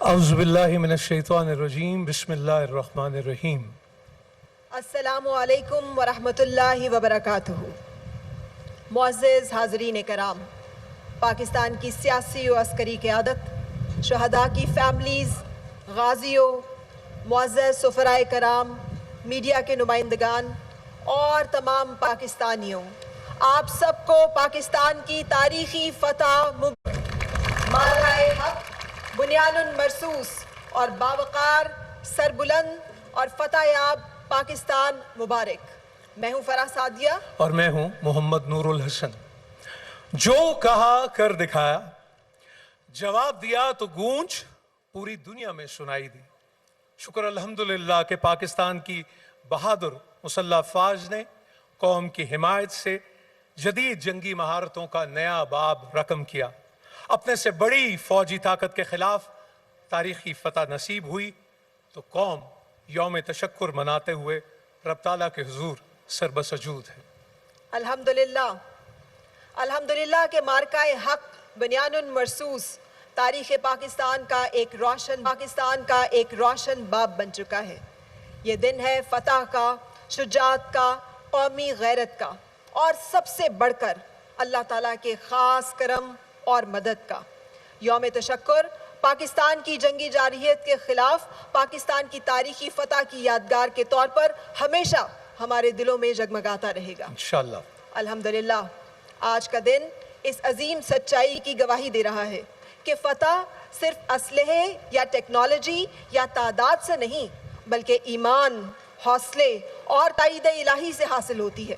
اعوذ باللہ من الشیطان الرجیم بسم اللہ الرحمن الرحیم۔ السلام علیکم ورحمۃ اللہ وبرکاتہ۔ معزز حاضرین کرام، پاکستان کی سیاسی و عسکری قیادت، شہداء کی فیملیز، غازیوں، معزز سفرائے کرام، میڈیا کے نمائندگان اور تمام پاکستانیوں، آپ سب کو پاکستان کی تاریخی فتح مارکۂ حق بنیان مرصوص اور باوقار سربلند اور فتح یاب پاکستان مبارک۔ میں ہوں فرح سعدیہ اور میں ہوں محمد نور الحسن۔ جو کہا کر دکھایا، جواب دیا تو گونج پوری دنیا میں سنائی دی۔ شکر الحمدللہ کہ پاکستان کی بہادر مسلح افواج نے قوم کی حمایت سے جدید جنگی مہارتوں کا نیا باب رقم کیا۔ اپنے سے بڑی فوجی طاقت کے خلاف تاریخی فتح نصیب ہوئی تو قوم یوم تشکر مناتے ہوئے رب تعالیٰ کے حضور سربسجود ہے۔ الحمدللہ کہ مارکۂ حق بنیان مرصوص تاریخ پاکستان کا ایک روشن باب بن چکا ہے۔ یہ دن ہے فتح کا، شجاعت کا، قومی غیرت کا، اور سب سے بڑھ کر اللہ تعالیٰ کے خاص کرم اور مدد کا۔ یوم تشکر پاکستان کی جنگی جارحیت کے خلاف پاکستان کی تاریخی فتح کی یادگار کے طور پر ہمیشہ ہمارے دلوں میں جگمگاتا رہے گا انشاءاللہ۔ الحمدللہ آج کا دن اس عظیم سچائی کی گواہی دے رہا ہے کہ فتح صرف اسلحے یا ٹیکنالوجی یا تعداد سے نہیں بلکہ ایمان، حوصلے اور تائید الہی سے حاصل ہوتی ہے۔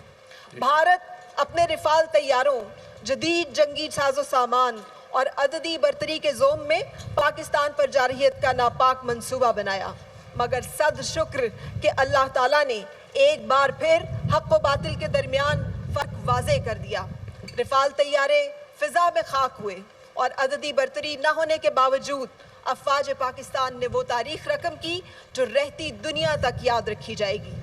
بھارت اپنے رفال طیاروں، جدید جنگی ساز و سامان اور عددی برتری کے زوم میں پاکستان پر جارحیت کا ناپاک منصوبہ بنایا، مگر صد شکر کہ اللہ تعالیٰ نے ایک بار پھر حق و باطل کے درمیان فرق واضح کر دیا۔ رفال طیارے فضا میں خاک ہوئے اور عددی برتری نہ ہونے کے باوجود افواج پاکستان نے وہ تاریخ رقم کی جو رہتی دنیا تک یاد رکھی جائے گی۔